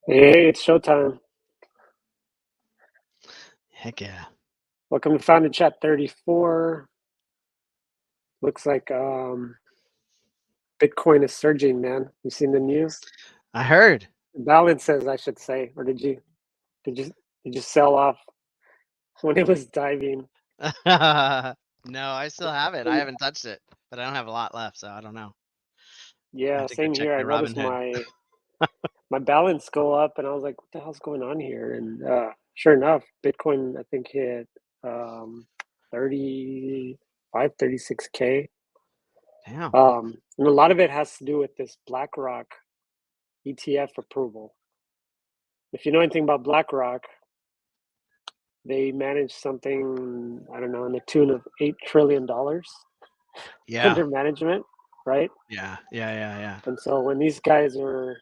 Hey, it's showtime. Heck yeah. Welcome to Founded Chat 34. Looks like Bitcoin is surging, man. You seen the news? I heard. Balance says I should say, or did you did you sell off when it was diving? No, I still have it. I haven't touched it, but I don't have a lot left, so I don't know. I Yeah, have to go same check here. I my noticed Robinhood. my balance go up, and I was like, "What the hell's going on here?" And sure enough, Bitcoin I think hit um, 35, 36K. Damn. And a lot of it has to do with this BlackRock ETF approval. If you know anything about BlackRock, they manage something, I don't know, in the tune of $8 trillion Yeah. under management, right? Yeah. Yeah. Yeah. Yeah. And so when these guys are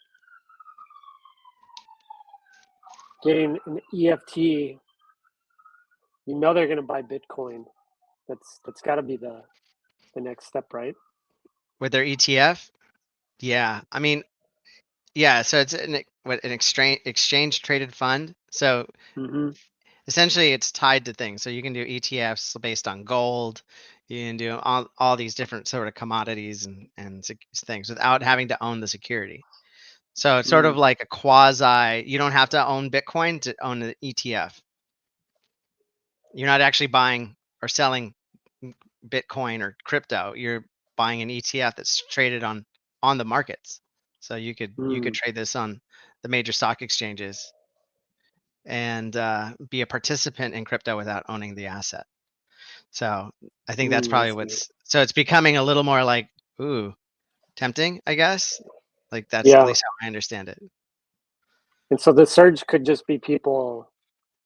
getting an EFT, you know they're going to buy Bitcoin. That's got to be the next step, right? With their ETF? Yeah. I mean, yeah. So it's an exchange traded fund. So Mm-hmm. essentially, it's tied to things. So you can do ETFs based on gold. You can do all these different sort of commodities and things without having to own the security. So it's sort Mm. of like a quasi, you don't have to own Bitcoin to own an ETF. You're not actually buying or selling Bitcoin or crypto. You're buying an ETF that's traded on the markets. So you could Mm. trade this on the major stock exchanges and be a participant in crypto without owning the asset. So I think that's I probably see. what's so it's becoming a little more like, ooh, tempting, I guess. Like that's at Yeah. least how I understand it. And so the surge could just be people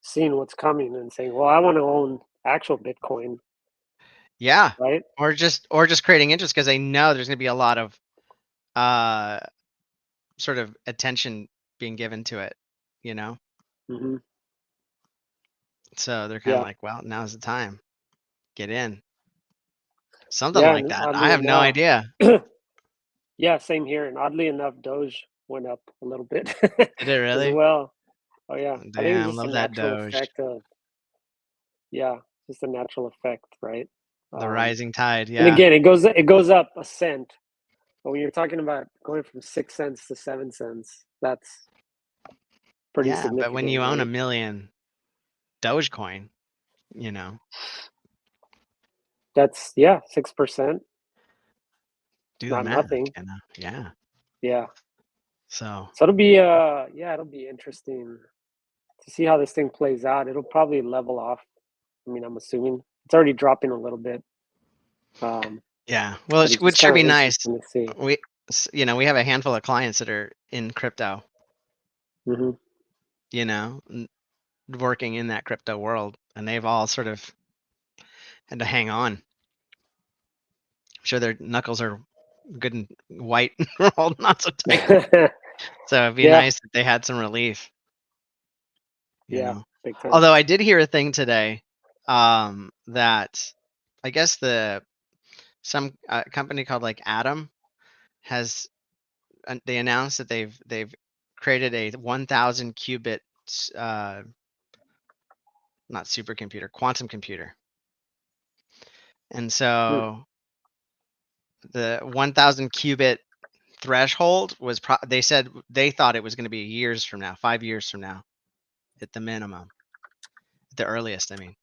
seeing what's coming and saying, well, I want to own actual Bitcoin, Yeah. right? Or just creating interest because they know there's gonna be a lot of uh sort of attention being given to it, you know? Mm-hmm. So they're kind of Yeah. like, well, now's the time. Get in. Something Yeah. like And that. I oddly have no enough, idea. yeah, same here. And oddly enough, Doge went up a little bit Did it as really? well. Oh yeah, I think it's Damn, just a love that natural Doge. effect of yeah, just a natural effect, right? The Um, rising tide, and yeah. again, it goes up a cent, but when you're talking about going from 6 cents to 7 cents, that's pretty Yeah, but when significant, you own a right? million Dogecoin, you know, That's yeah, 6%, do the not math, nothing. Yeah. Yeah, So, so it'll be yeah, it'll be interesting to see how this thing plays out. It'll probably level off. I mean, I'm assuming it's already dropping a little bit. Um, yeah. Well, but it it's would just sure kind be of nice. interesting to see. We have a handful of clients that are in crypto, Hmm. you know, working in that crypto world, and they've all sort of had to hang on. I'm sure their knuckles are good and white, rolled not so tight. So it'd be Yeah, nice if they had some relief, you yeah, know. big time. Although I did hear a thing today, that I guess some company called like Atom has they announced that they've created a 1,000 qubit uh, not supercomputer, quantum computer. And Hmm. so the 1,000 qubit threshold was they said they thought it was going to be years from now, 5 years from now, at the minimum, the earliest. I mean,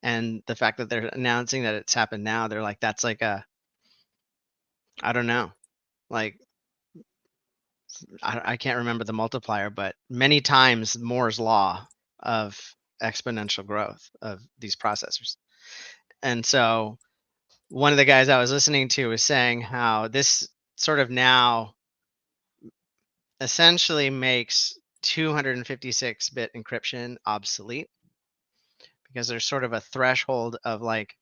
and the fact that they're announcing that it's happened now, they're like, that's like a, I don't know, like I can't remember the multiplier, but many times Moore's law of exponential growth of these processors. And so one of the guys I was listening to was saying how this sort of now essentially makes 256-bit encryption obsolete because there's sort of a threshold of like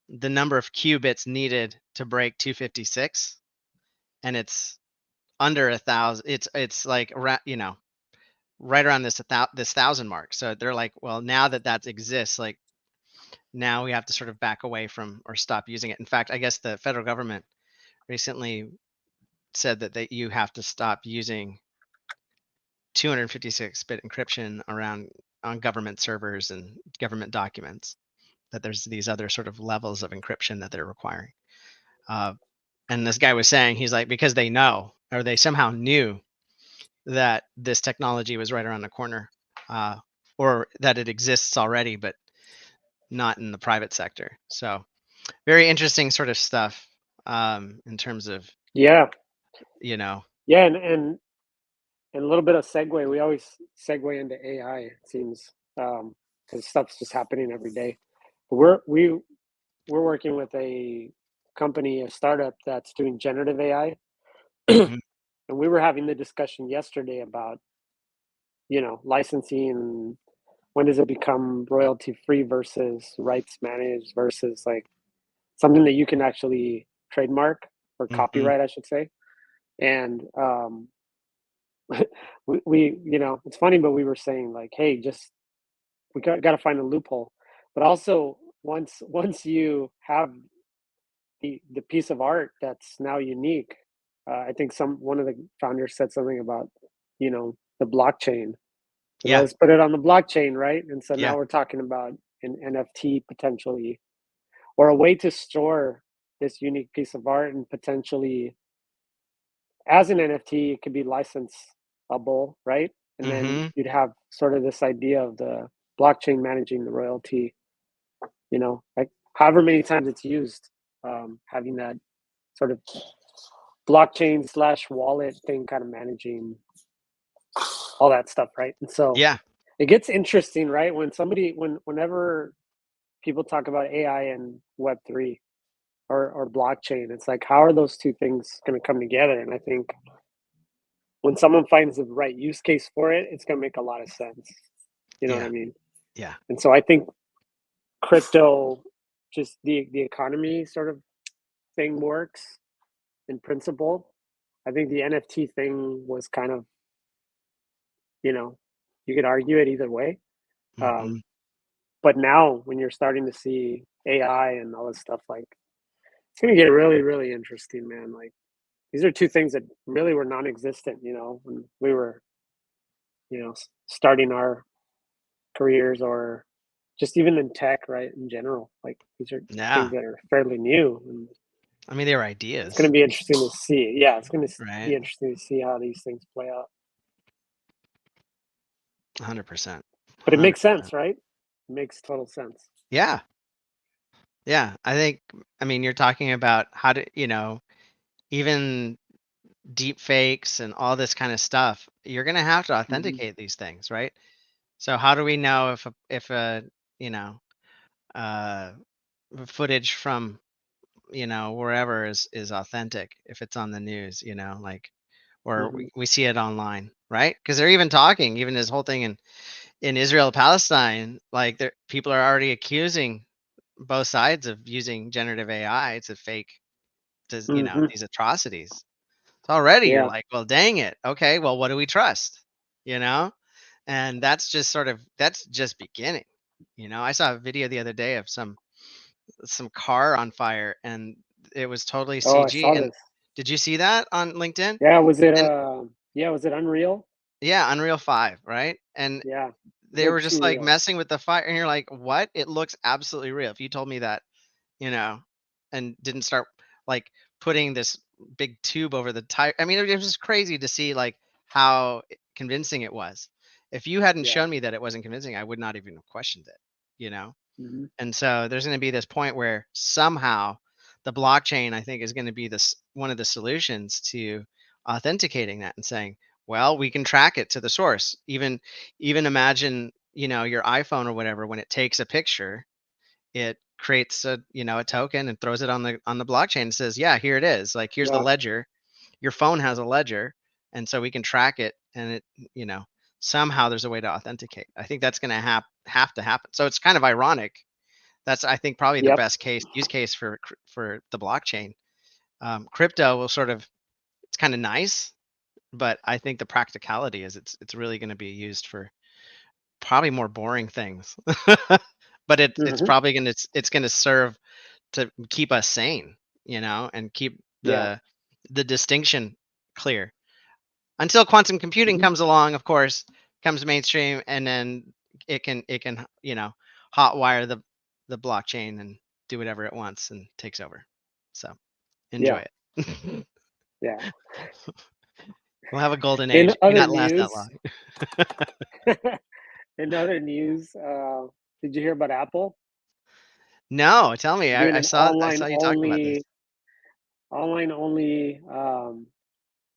the number of qubits needed to break 256, and it's under 1,000. It's like right around this 1,000 mark. So they're like, well, now that that exists, like now we have to sort of back away from or stop using it. In fact, I guess the federal government recently said that you have to stop using 256-bit encryption around on government servers and government documents. That there's these other sort of levels of encryption that they're requiring. And this guy was saying, he's like, because they know, or they somehow knew that this technology was right around the corner, or that it exists already, but not in the private sector. So very interesting sort of stuff, in terms of, Yeah, you know, yeah, and a little bit of segue. We always segue into AI. It seems because stuff's just happening every day. But we're working with a company, a startup that's doing generative AI, mhm, and we were having the discussion yesterday about licensing and when does it become royalty free versus rights managed versus like something that you can actually trademark or mhm, copyright, I should say. And we it's funny, but we were saying like, hey, just we got to find a loophole. But also, once you have the piece of art that's now unique, I think some one of the founders said something about the blockchain. Well, yeah, let's put it on the blockchain, right? And so yeah, now we're talking about an NFT potentially, or a way to store this unique piece of art, and potentially as an NFT, it could be licensable, right? And then mhm, you'd have sort of this idea of the blockchain managing the royalty, like however many times it's used, having that sort of blockchain slash wallet thing kind of managing all that stuff, right? And so yeah, it gets interesting, right? Whenever people talk about AI and Web3 or blockchain, it's like, how are those two things going to come together? And I think when someone finds the right use case for it, it's going to make a lot of sense. You know what yeah, I mean? yeah, And so I think crypto, just the economy sort of thing works in principle. I think the NFT thing was kind of, you know, you could argue it either way. mhm, Um, but now when you're starting to see AI and all this stuff, like it's going to get really, really interesting, man. Like these are two things that really were non-existent, when we were, starting our careers, or just even in tech, right? In general, like these are things yeah. that are fairly new, and I mean, they were it's going to ideas, be interesting to see. Yeah, it's going to right? be interesting to see how these things play out. 100%, But it makes 100%. sense, right? It makes total sense. Yeah, yeah. I mean, you're talking about how to, even deep fakes and all this kind of stuff. You're gonna have to Hmm. authenticate these things, right? So how do we know if a you know uh footage from wherever is authentic if it's on the news, like, or Hmm. we see it online, right? Because they're even talking, even this whole thing in Israel Palestine, like there people are already accusing both sides of using generative AI to fake Hmm. these atrocities. So already you're Yeah. like, well, dang it. Okay, well, what do we trust? You know? And that's just beginning. I saw a video the other day of some car on fire and it was totally Oh, I CG. saw And this. did you see that on LinkedIn? Yeah. Was it? And Yeah. Was it Unreal? yeah, Unreal 5, right? And Yeah. It they were looked too just like real. messing with the fire and you're like, "What? It looks absolutely real." If you told me that, you know, and didn't start like putting this big tube over the tire. I mean, it was just crazy to see like how convincing it was. If you hadn't Yeah. shown me that it wasn't convincing, I would not even have questioned it, you know? Hmm. And so there's going to be this point where somehow the blockchain, I think, is going to be this one of the solutions to authenticating that and saying, well, we can track it to the source. Even imagine, your iPhone or whatever, when it takes a picture, it creates a token and throws it on the blockchain and says, yeah, here it is. Like here's the Yeah. ledger. Your phone has a ledger, and so we can track it, and it you know somehow there's a way to authenticate. I think that's going to have to happen. So it's kind of ironic. That's, I think, probably the Yep. best use case for the blockchain. Crypto will sort of, it's kind of nice, but I think the practicality is it's really going to be used for probably more boring things. But it's Hmm. probably going to it's going to serve to keep us sane, and keep Yeah. the distinction clear. until quantum computing Mhm. comes along, of course, comes mainstream, and then it can hotwire the blockchain and do whatever it wants and takes over. So Yeah, enjoy it. yeah. We'll have a golden In age. May other not last that news, long. in other news, did you hear about Apple No, tell me. doing an I saw you talking about this. online only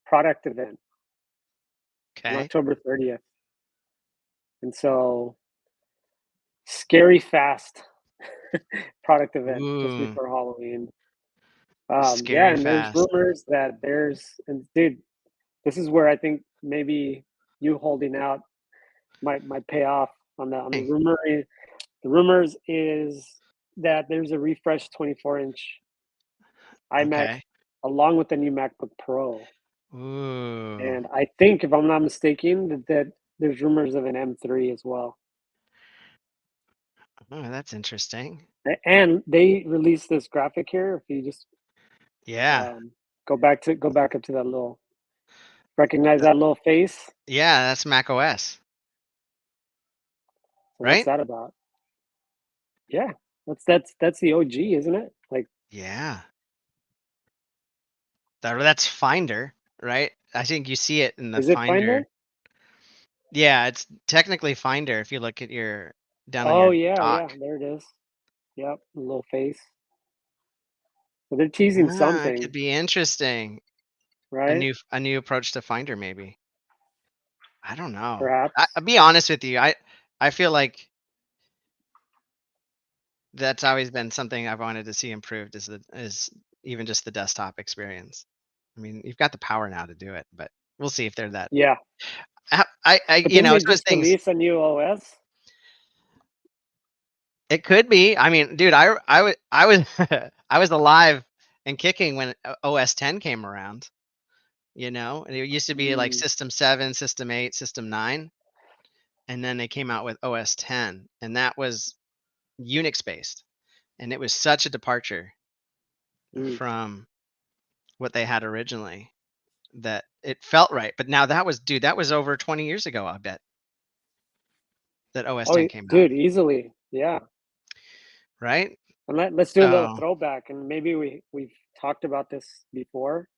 product event on Okay. October 30th? And so, scary fast product event just Ooh, before Halloween. Yeah, scary and there's fast. rumors that and dude, this is where I think maybe you holding out might pay off on the Hey, rumor. The rumors is that there's a refreshed 24-inch iMac okay. along with the new MacBook Pro. Ooh. And I think, if I'm not mistaken, that there's rumors of an M3 as well. Oh, that's interesting. And they released this graphic here. If you just Yeah. go back up to that little, recognize Th- that little face. yeah, that's Mac OS, So what's right? that about? Yeah, that's the OG, isn't it? Like, Yeah. That's Finder, right? I think you see it in the is it Finder. Finder? Yeah, it's technically Finder if you look at your down on Oh your yeah, yeah, dock. there it is. Yep, a little face. So they're teasing Ah, it could something, be interesting. right? A new approach to Finder maybe. I don't know. Perhaps. I'll be honest with you. I feel like that's always been something I've wanted to see improved is even just the desktop experience. I mean, you've got the power now to do it, but we'll see if they're that. Yeah, I but you didn't know, they it's those just things. release a new OS? It could be. I mean, dude, I was I was alive and kicking when OS 10 came around. You know, and it used to be like Mm, System 7, System 8, System 9, and then they came out with OS 10, and that was Unix based, and it was such a departure mm. from what they had originally that it felt right. But now that was, dude, that was over 20 years ago, I bet, that OS Oh, 10 came out, dude, easily. Yeah. right? And let's do a little So, throwback. And maybe we've talked about this before,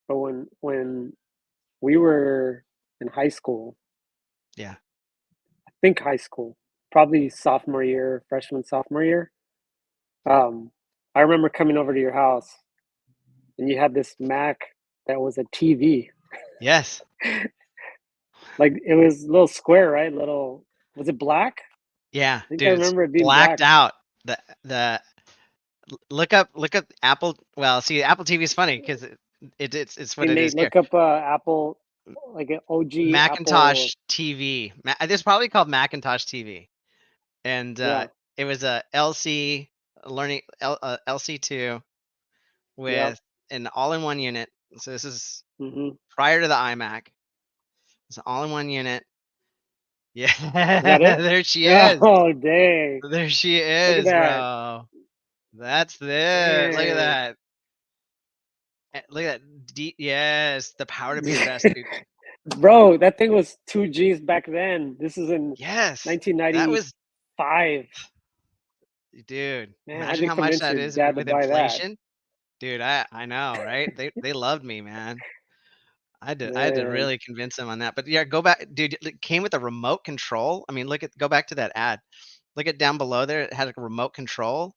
but when we were in high school, yeah. I think high school, probably sophomore year, freshman sophomore year. Um, I remember coming over to your house and you had this Mac that was a TV. Yes. Like, it was a little square, right? Little, was it black? Yeah, I think I dude, it's remember it being blacked black. out. The look up Apple. Well, see, Apple TV is funny because it's what Hey it Nate, is here. look up Apple, like an OG Apple. Macintosh TV. It's probably called Macintosh TV, and Yeah, it was a LC LC2 yep. with an all-in-one unit. So this is Hmm. prior to the iMac. It's an all-in-one unit. Yeah, Is that it? there she is. Oh, dang. There she Look at is, that. bro. That's it. Look at Dang. that. Look at that. Yes, the power to be your best, dude. Bro, that thing was 2 Gs back then. This is in Yes, that 1995. was, dude. Man, how'd Imagine you how much convince that your is dad to with buy that? inflation, dude. I know, right? They loved me, man. I had to Man. really convince them on that. But yeah, go back, dude. It came with a remote control. I mean, go back to that ad. Look at down below there. It had a remote control,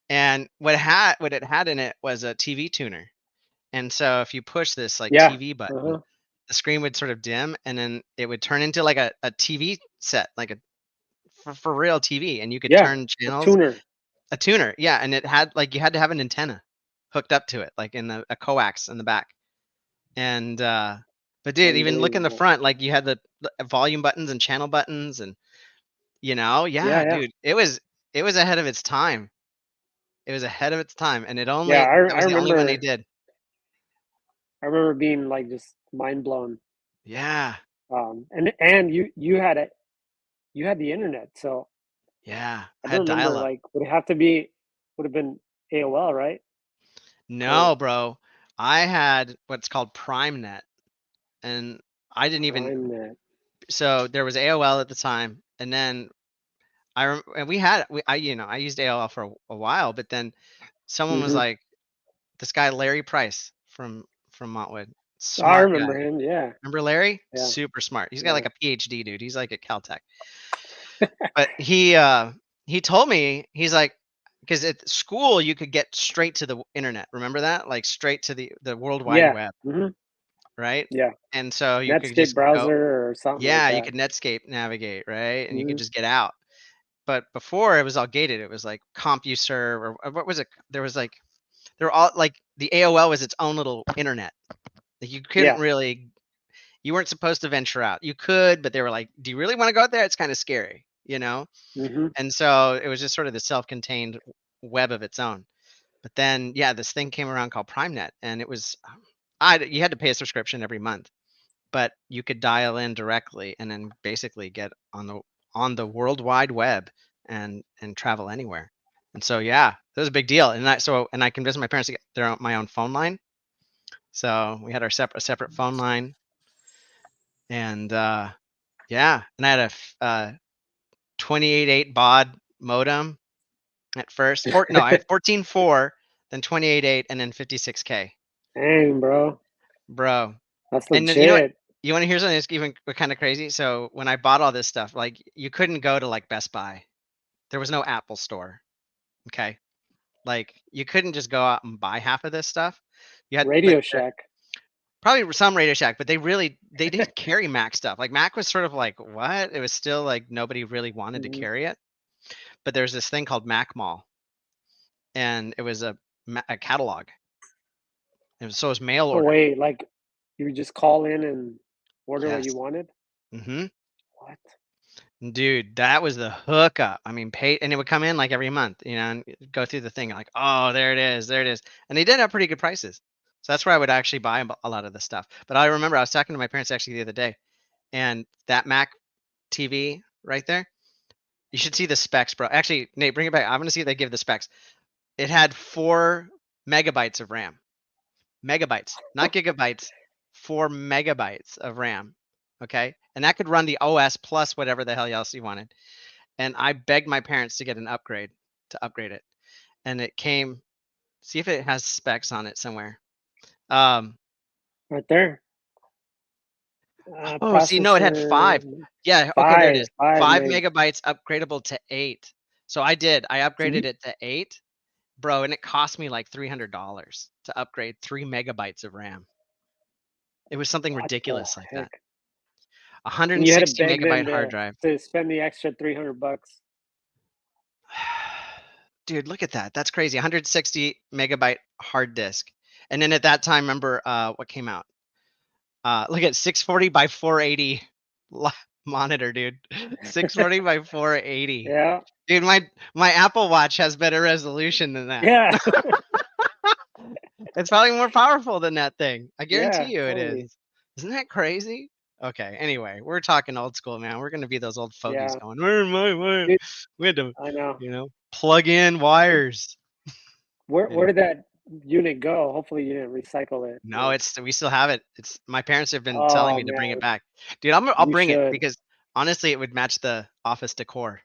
and what it had in it was a TV tuner. And so if you push this like Yeah. TV button, Uh-huh. the screen would sort of dim, and then it would turn into like a TV set, like a for real TV, and you could Yeah. turn A channels. tuner. A tuner, yeah, and it had like you had to have an antenna hooked up to it, like in a coax in the back. And but dude, even look in the Unbelievable. front, like you had the volume buttons and channel buttons, and Yeah, yeah, yeah. dude, it was ahead of its time. It was ahead of its time, and Yeah, that was the only one they did. I remember being like just mind blown. Yeah, And you had it, you had the internet. So yeah, I I don't had remember, dial up. like, would have been AOL, right? Or No, bro, I had what's called PrimeNet, and I didn't even. PrimeNet. So there was AOL at the time, and then and I used AOL for a while, but then someone was Hmm. like, this guy Larry Price from Montwood, I smart guy. remember him. Yeah. Remember Larry? Yeah. Super smart. He's got Yeah. like a PhD, dude. He's like at Caltech. But he told me, he's like, because at school you could get straight to the internet. Remember that? Like straight to the World Wide Yeah. Web, Hmm. right? Yeah. And so you could Netscape just go, browser or something like yeah, you that. could Netscape navigate, right? And you could Hmm. just get out. But before it was all gated. It was like CompuServe or what was it? There was like they were all like the AOL was its own little internet. Like you couldn't Yeah. really, you weren't supposed to venture out. You could, but they were like, do you really want to go out there? It's kind of scary, you know? Hmm. And so it was just sort of the self-contained web of its own. But then, yeah, this thing came around called PrimeNet, and it was, you had to pay a subscription every month, but you could dial in directly and then basically get on the World Wide Web and travel anywhere. And so, yeah, that was a big deal. And I convinced my parents to get my own phone line. So we had our separate phone line, and yeah, and I had a 28.8 baud modem at first. No, I had 14.4, then 28.8, and then 56K, Dang, bro. bro. That's And then, you know what? legit. You want to hear something that's even kind of crazy? So when I bought all this stuff, like you couldn't go to like Best Buy. There was no Apple store. Okay. Like you couldn't just go out and buy half of this stuff. You had like Radio Shack. probably some Radio Shack, but they didn't carry Mac stuff. Like Mac was sort of like what? It was still like nobody really wanted to Hmm. carry it. But there's this thing called Mac Mall, and it was a catalog. So it was mail Oh order. wait, like you would just call in and order what Yes. you wanted? Hmm. What? Dude, that was the hookup. I mean, pay, and it would come in like every month, and go through the thing like, oh, there it is, there it is, and they did have pretty good prices. So that's where I would actually buy a lot of the stuff. But I remember I was talking to my parents actually the other day, and that Mac TV right there, you should see the specs, bro. Actually, Nate, bring it back. I'm gonna see if they give the specs. It had 4 megabytes of RAM. Megabytes, not gigabytes, 4 megabytes of RAM. Okay. And that could run the OS plus whatever the hell else you wanted. And I begged my parents to get an upgrade to upgrade it. And it came, see if it has specs on it somewhere. Um, Right there. oh, see, no, it had Processor 5. Yeah. Okay. There it five, is. five 5 meg. megabytes upgradable to 8. So I did. I So upgraded it to 8, bro. And it cost me like $300 to upgrade 3 megabytes of RAM. It was something what the ridiculous like that. heck? And you had to 160 beg them megabyte hard drive. to spend the extra 300 bucks. Dude, look at that. That's crazy. 160 megabyte hard disk. And then at that time, remember what came out? Look at 640 by 480 monitor, dude. 640 by 480. Yeah. Dude, my Apple Watch has better resolution than that. Yeah. It's probably more powerful than that thing. I guarantee Yeah, you it totally. is. Isn't that crazy? Okay. Anyway, we're talking old school, man. We're gonna be those old fogies Yeah. going, where my Dude, we had to, I know. plug in wires. Where Anyway. did that unit go? Hopefully you didn't recycle it. No, Like, we still have it. It's my parents have been telling oh me to bring it man, back. Dude, I'll you bring it should. because honestly it would match the office decor.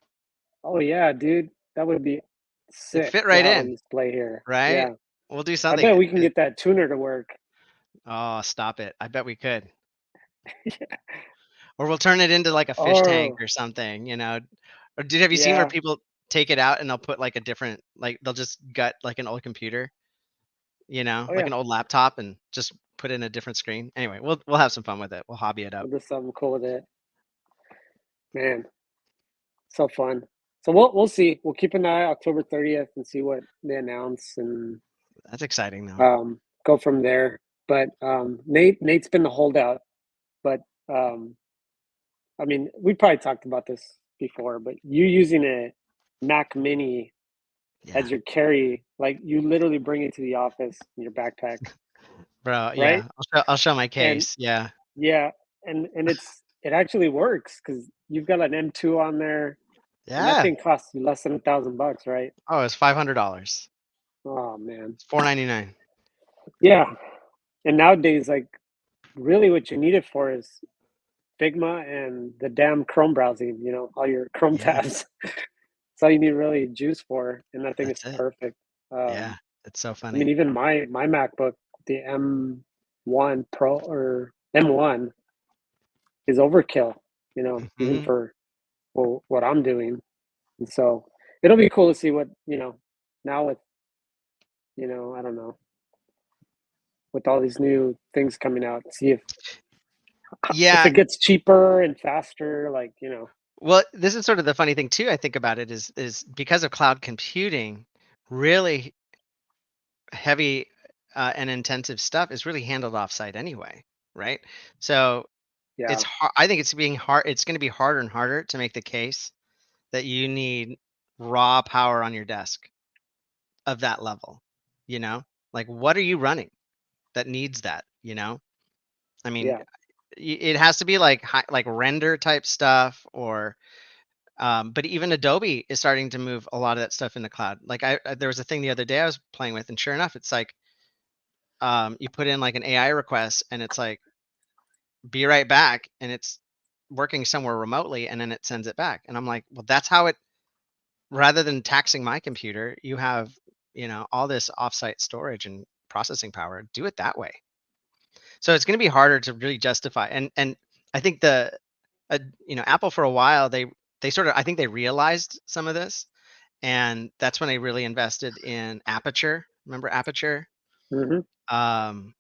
Oh yeah, dude. That would be It'd sick fit to right have on in, display here. right? Yeah. We'll do I something. bet we can get that tuner to work. Oh, stop it. I bet we could. Or we'll turn it into like a fish tank Oh, or something, Or have you seen where yeah. people take it out and they'll put like a different, like they'll just gut like an old computer, Oh like yeah. an old laptop and just put in a different screen. Anyway, we'll have some fun with it. We'll hobby it up. We'll do something cool with it. Man, so fun. So we'll see. We'll keep an eye October 30th and see what they announce and That's exciting though. go from there. But Nate's been the holdout. But um, I mean, we probably talked about this before. But you using a Mac Mini Yeah. as your carry, like you literally bring it to the office in your backpack, Bro, right? yeah. I'll show my And case. Yeah. yeah, and it actually works because you've got an M2 on there, and that Yeah. thing costs you less than $1,000, right? Oh, it's $500. Oh man, It's $499. yeah. And nowadays, like really what you need it for is Figma and the damn Chrome browsing, you know, all your Chrome Yeah, tabs. That's all you need really juice for, and that thing is that's it. perfect. Yeah, it's so I mean, funny. even my MacBook, the M1 Pro or M1 is overkill, you know, even Hmm. for what I'm doing. And so it'll be cool to see what, you know, now with, you know, I don't know, with all these new things coming out, see if Yeah. it gets cheaper and faster, like, you know. Well, this is sort of the funny thing too. I think about it is because of cloud computing, really heavy and intensive stuff is really handled offsite anyway, right? So Yeah, I think it's being hard. It's going to be harder and harder to make the case that you need raw power on your desk of that level. You know, like what are you running that needs that? You know, I mean, yeah. it has to be like like render type stuff or but even Adobe is starting to move a lot of that stuff in the cloud. Like there was a thing the other day I was playing with, and sure enough, it's like you put in like an AI request, and it's like be right back, and it's working somewhere remotely, and then it sends it back, and I'm like, well, that's how it. Rather than taxing my computer, you have all this offsite storage and processing power. Do it that way. So it's going to be harder to really justify. And I think Apple for a while they sort of I think they realized some of this. And that's when I really invested in Aperture. Remember Aperture? Hmm. Um,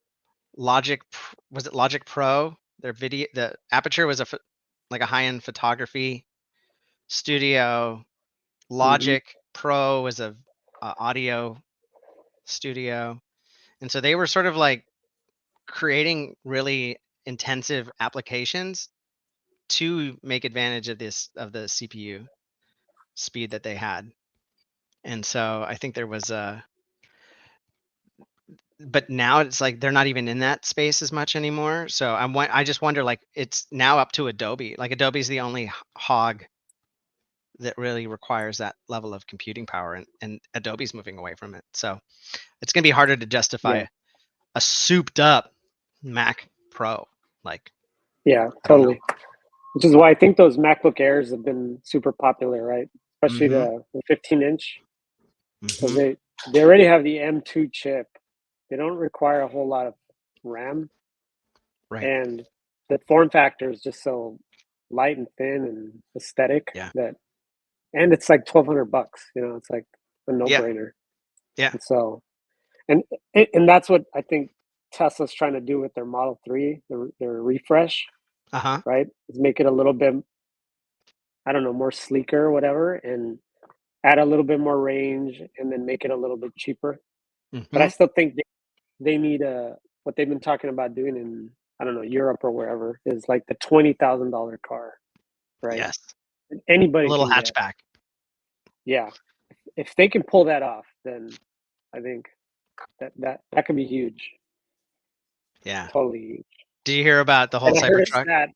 was it Logic Pro? The Aperture was like a high-end photography studio. Hmm. Logic Pro was a audio studio, and so they were sort of like creating really intensive applications to make advantage of the CPU speed that they had. And so I think there was a but now it's like they're not even in that space as much anymore. So I just wonder like it's now up to Adobe. Like Adobe's the only hog that really requires that level of computing power and Adobe's moving away from it. So it's going to be harder to justify Yeah, a souped up Mac Pro. Like yeah, I don't know. totally. Which is why I think those MacBook Airs have been super popular, right? Especially Mhm. the 15-inch, because Mhm. they already have the M2 chip. They don't require a whole lot of RAM, Right. and the form factor is just so light and thin and aesthetic Yeah. that, and it's like $1,200. You know, it's like a Yeah. no-brainer. Yeah. And so, and and that's what I think Tesla's trying to do with their Model 3, their refresh, Uh-huh. right? Is make it a little bit, I don't know, more sleeker or whatever, and add a little bit more range, and then make it a little bit cheaper. But I Mhm. still think they need a what they've been talking about doing in, I don't know, Europe or wherever, is like the $20,000 car, right? Yes. And A anybody little can get. hatchback. Yeah, if they can pull that off, then I think that could be huge, Yeah. totally huge. Do you hear about the whole And I heard it's Cybertruck? that.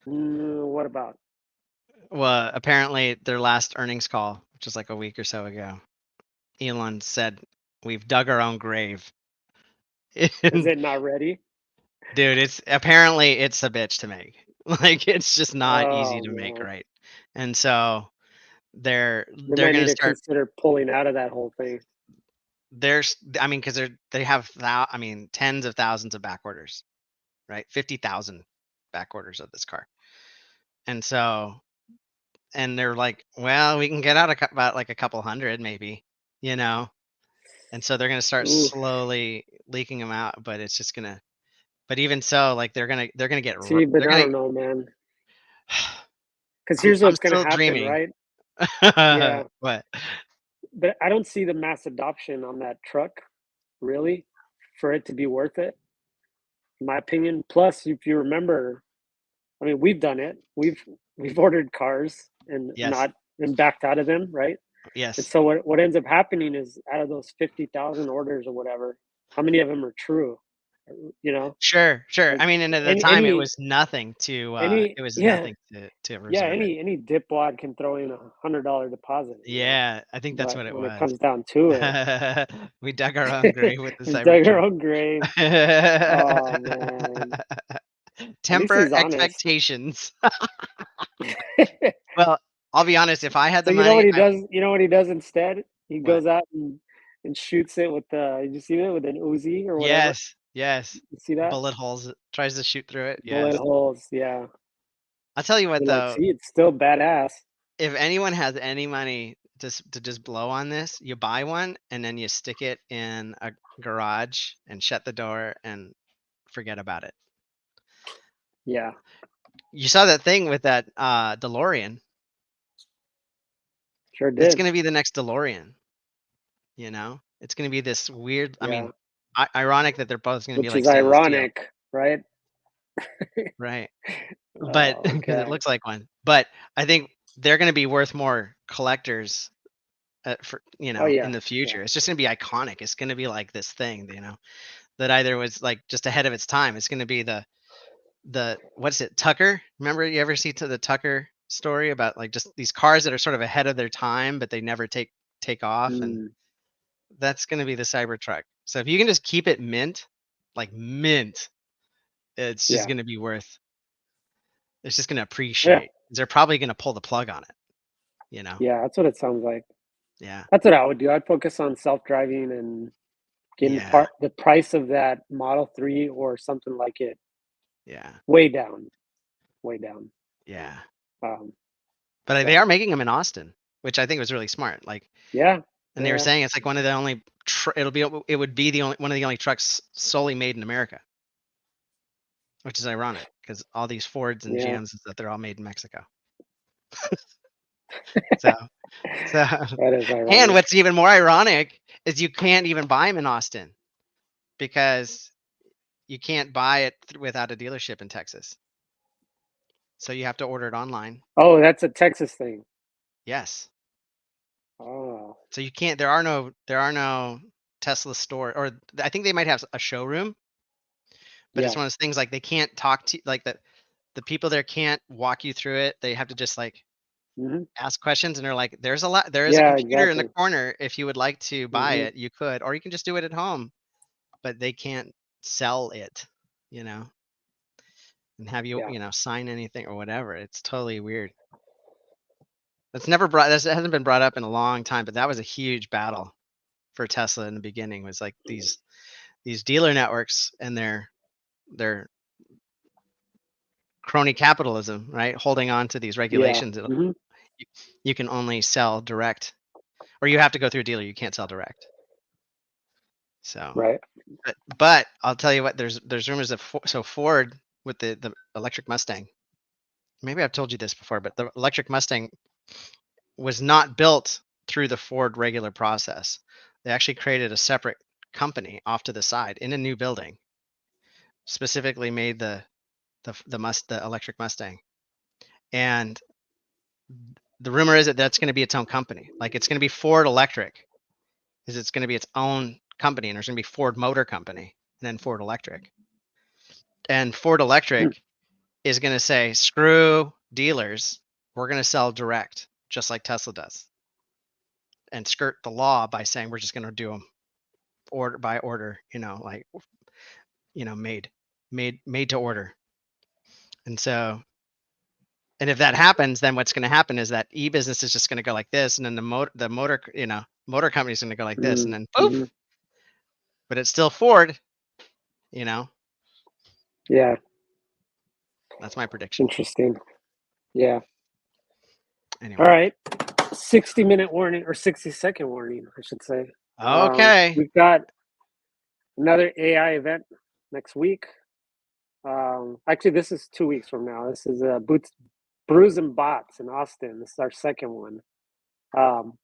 What about? Well, apparently their last earnings call, which was like a week or so ago, Elon said, "We've dug our own grave." Is And it not ready? dude, it's a bitch to make. Like it's just not easy Oh to make no, right. And so they're they they're might need gonna to start consider pulling out of that whole thing. there's I mean, because they have tens of thousands of back orders, right? 50,000 back orders of this car. And so and they're like, well, we can get out about like a couple hundred maybe, you know. And so they're gonna start Ooh, slowly leaking them out, but it's just gonna. But even so, like they're gonna get see, but they're I gonna. don't know, man. Because here's I'm what's going to still happen, dreaming. right? Yeah, But but I don't see the mass adoption on that truck, really, for it to be worth it, in my opinion. Plus, if you remember, I mean, we've done it. We've ordered cars and yes, not and backed out of them, right? And yes, so what ends up happening is out of those 50,000 orders or whatever, how many of them are true? You know, Sure. like I mean, and at the any time, it any was nothing to any yeah yeah reserve it. any dipwad can throw in $100 deposit. You know, Yeah, I think that's but what it when it was. comes down to it, We dug our own grave with the we dug our Cybertruck. own grave. Oh man, at least Temper he's honest. expectations. Well, I'll be honest, if I had So the you know what money, he I does? You know what he does instead? He what? goes out and shoots it with the. Did you see that with an Uzi or whatever? Yes, yes. You see that? Bullet holes, tries to shoot through it, Bullet yes. holes. Yeah. I'll tell you what You're like, though, see, it's still badass. if anyone has any money to just blow on this, you buy one and then you stick it in a garage and shut the door and forget about it. Yeah, You saw that thing with that DeLorean. sure It's did. gonna be the next DeLorean, you know? It's gonna be this weird, I Yeah, mean, ironic that they're both gonna be which like is stainless steel, ironic, right? right? But Oh, because it okay. looks like one. But I think they're gonna be worth more collectors for Oh in yeah, the yeah. future. It's just gonna be iconic. It's gonna be like this thing, that either was like just ahead of its time. It's gonna be the what's it, Tucker? Remember you ever see to the Tucker story about like just these cars that are sort of ahead of their time, but they never take off, and Mm, that's gonna be the Cybertruck. So if you can just keep it mint, like mint, it's just yeah, gonna be worth. It's just gonna yeah, appreciate. They're probably gonna pull the plug on it. You know? yeah. That's what it sounds like. Yeah, That's what I would do. I'd focus on self-driving and getting yeah, part the price of that Model 3 or something like it yeah, way down, way down. yeah. Um, But they are so making them in Austin, which I think was really smart. Like, yeah, and they were yeah, saying it's like one of the only. It would be the only one of the only trucks solely made in America, which is ironic because all these Fords and yeah. GMs that they're all made in Mexico. So, so, That is and ironic. what's even more ironic is you can't even buy them in Austin because you can't buy it without a dealership in Texas. So you have to order it online. Oh, that's a Texas thing. Yes. Oh, So you can't. There are no Tesla store, or I think they might have a showroom, but it's yeah. one of those things like they can't talk to like the people there can't walk you through it. They have to just like Hmm. ask questions, and they're like, there is a Yeah, computer in the exactly. corner. If you would like to buy Hmm. it, you could, or you can just do it at home. But they can't sell it, you know, and have you Yeah. sign anything or whatever. It's totally weird. That hasn't been brought up in a long time, but that was a huge battle for Tesla in the beginning. Was like these dealer networks and their crony capitalism, right? Holding on to these Yeah. regulations. Hmm. You can only sell direct, or you have to go through a dealer. You can't sell direct. So, Right. but I'll tell you what. There's rumors of Ford with the electric Mustang. Maybe I've told you this before, but the electric Mustang was not built through the Ford regular process. They actually created a separate company off to the side in a new building, specifically made the electric Mustang. And the rumor is that that's going to be its own company. Like it's going to be Ford Electric, is it's going to be its own company, and there's going to be Ford Motor Company and then Ford Electric. And Ford Hmm. Electric is going to say, screw dealers, we're going to sell direct, just like Tesla does, and skirt the law by saying we're just going to do them order by order, like made to order. And so, and if that happens, then what's going to happen is that e-business is just going to go like this, and then the motor company is going to go like this, and then Mm-hmm. poof. But it's still Ford. You know, Yeah. that's my prediction. Interesting. Yeah. All Anyway, right. 60-minute warning or 60-second warning, I should say. okay. We've got another AI event next week. Actually, this is 2 weeks from now. This is Brews and Bots in Austin. This is our second one. Um,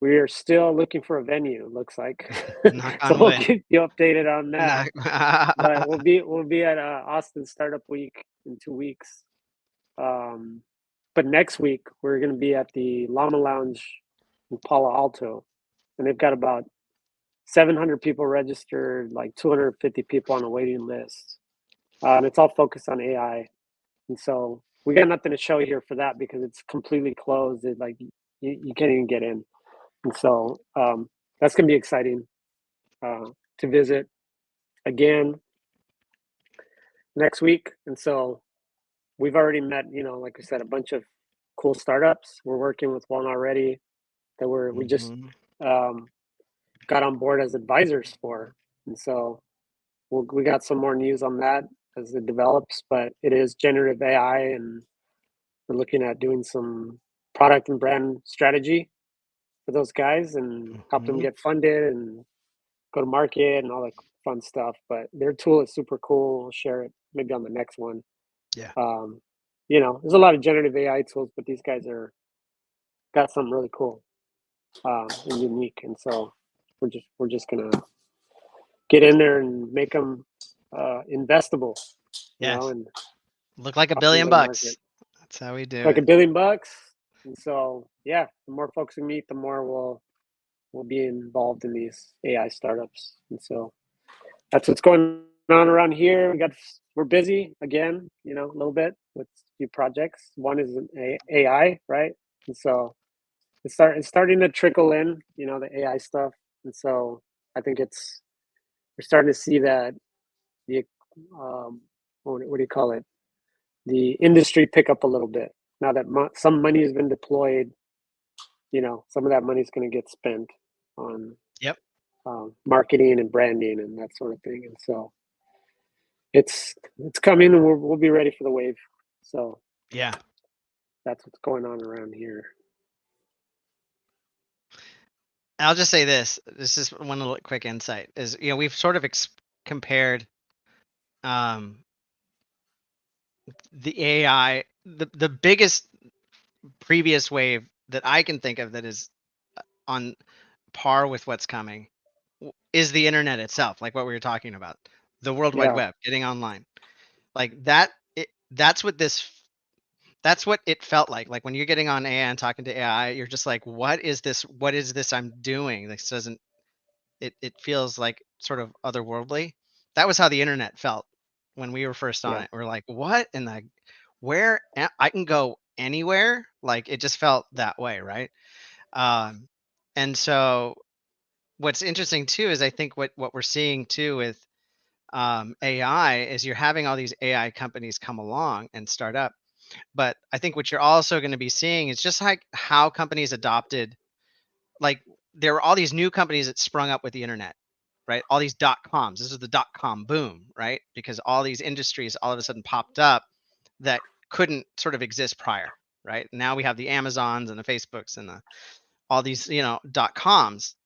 we are still looking for a venue. Looks like, Knock so on we'll wood. keep you updated on that. Knock. But we'll be at Austin Startup Week in 2 weeks. But next week we're going to be at the Llama Lounge in Palo Alto, and they've got about 700 people registered, like 250 people on a waiting list. And it's all focused on AI. And so we got nothing to show here for that because it's completely closed. Like you can't even get in. And so that's going to be exciting to visit again next week. And so we've already met, like I said, a bunch of cool startups. We're working with one already that we just Mm-hmm. um, got on board as advisors for. And so we got some more news on that as it develops, but it is generative AI, and we're looking at doing some product and brand strategy for those guys and help them Mm-hmm. get funded and go to market and all that fun stuff. But their tool is super cool. We'll share it maybe on the next one. Yeah. Um, there's a lot of generative AI tools, but these guys are got something really cool and unique. And so we're just gonna get in there and make them investable, Yes. and Look like a help them billion go to market. bucks. That's how we do Like it. $1 billion. And so, yeah, the more folks we meet, the more we'll be involved in these AI startups. And so that's what's going on around here. We're busy again, a little bit with a few projects. One is an AI, right? And so it's starting to trickle in, the AI stuff. And so I think we're starting to see that the what do you call it? The industry pick up a little bit now that some money has been deployed. Some of that money is going to get spent on Yep. marketing and branding and that sort of thing. And so it's coming, and we'll be ready for the wave. So Yeah. that's what's going on around here. I'll just say this. This is one little quick insight is, we've sort of compared um, the AI, the biggest previous wave that I can think of that is on par with what's coming is the internet itself, like what we were talking about, the World Wide Yeah, Web, getting online, like that. That's what it felt like. Like when you're getting on AI and talking to AI, you're just like, what is this? What is this I'm doing? This doesn't. It feels like sort of otherworldly. That was how the internet felt when we were first on yeah, it. We're like, what in the I can go anywhere? Like it just felt that way, right? Um, and so what's interesting too is I think what we're seeing too with AI is you're having all these AI companies come along and start up. But I think what you're also going to be seeing is just like how companies adopted, like there were all these new companies that sprung up with the internet, right? All these dot coms. This is the dot com boom, right? Because all these industries all of a sudden popped up that couldn't sort of exist prior, right? Now we have the Amazons and the Facebooks and all these, dot coms.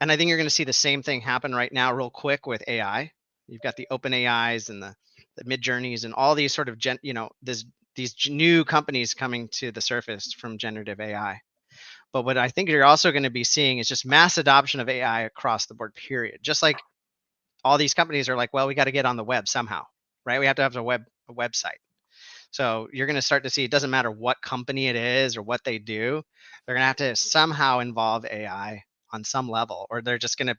And I think you're going to see the same thing happen right now, real quick with AI. You've got the open AIs and the mid journeys and all these sort of these new companies coming to the surface from generative AI. But what I think you're also going to be seeing is just mass adoption of AI across the board, period. Just like all these companies are like, well, we got to get on the web somehow, right? We have to have a website. So you're going to start to see it doesn't matter what company it is or what they do, they're going to have to somehow involve AI on some level, or they're just going to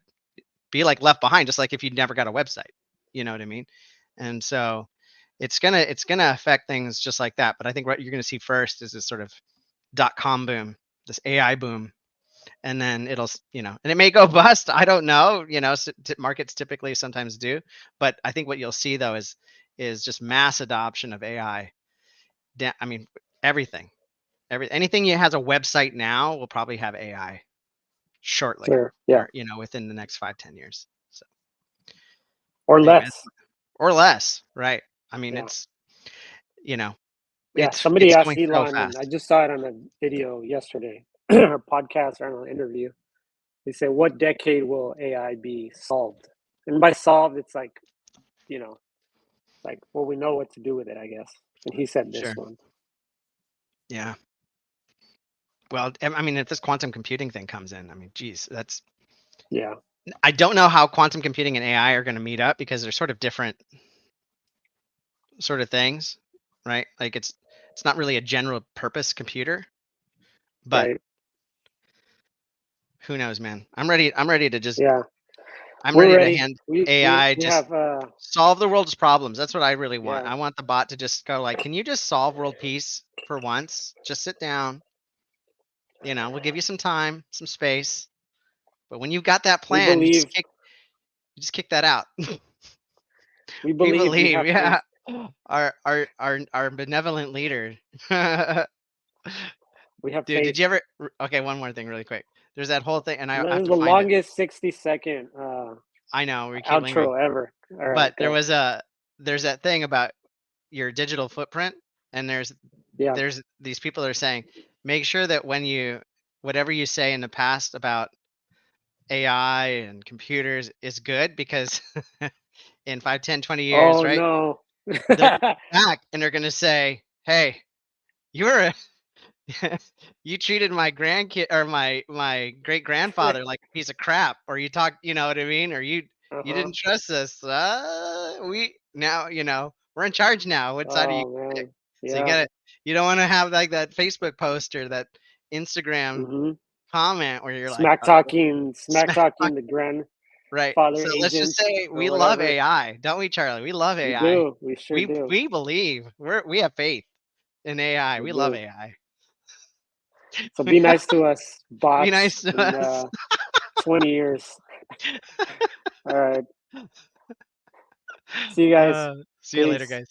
be like left behind, just like if you never got a website. You know what I mean? And so it's gonna affect things just like that. But I think what you're going to see first is this sort of .com boom, this AI boom, and then and it may go bust. I don't know. Markets typically sometimes do, but I think what you'll see though is just mass adoption of AI. I mean, everything, anything that has a website now will probably have AI shortly, sure, yeah, or within the next 5-10 years. So or anyway, less. or less, right? I mean, Yeah, you know, yeah. it's Somebody it's asked going so Elon, and I fast. just saw it on a video yesterday, or podcast, or an interview. They say, "What decade will AI be solved?" And by solved, it's you know, well, we know what to do with it, I guess. And he said this Sure. one. Yeah. Well, I mean, if this quantum computing thing comes in, I mean, geez, Yeah, I don't know how quantum computing and AI are going to meet up because they're sort of different sort of things, right? Like it's not really a general purpose computer, but right. who knows, man? I'm ready to just Yeah, I'm we're ready to ready. hand We AI we just have solve the world's problems. That's what I really want. yeah. I want the bot to just go like, can you just solve world peace for once? Just sit down. We'll give you some time, some space. But when you've got that We plan, believe. you just kick that out. We We believe. We believe, have faith. yeah. Our benevolent leader. We have Dude, faith. did you ever okay, one more thing really quick. There's that whole thing and I This have is to the find it. longest 60-second I know, we keep lingering. outro ever. All right, But go. there's that thing about your digital footprint and Yeah. there's these people that are saying make sure that whatever you say in the past about AI and computers is good because in 5, 10, 20 years, Oh right? no. They're gonna come back and they're gonna say, "Hey, you were a you treated my grandkid or my great grandfather like a piece of crap, or you talked, you know what I mean, or you Uh-huh. didn't trust us. We now, we're in charge now. What side are you Oh pick?" man. So Yeah. you don't want to have like that Facebook post or that Instagram Mhm. comment where you're like, Smack oh, talking, smack smack talk. talking the Right. grandfather So let's just agents say or we love whatever. AI, don't we, Charlie? We love We AI. do. We sure do. We believe we have faith in AI. We We love do. AI. So be nice to us, Be bots, nice to in us. 20 years. All right. See you guys. See you later, Peace. guys.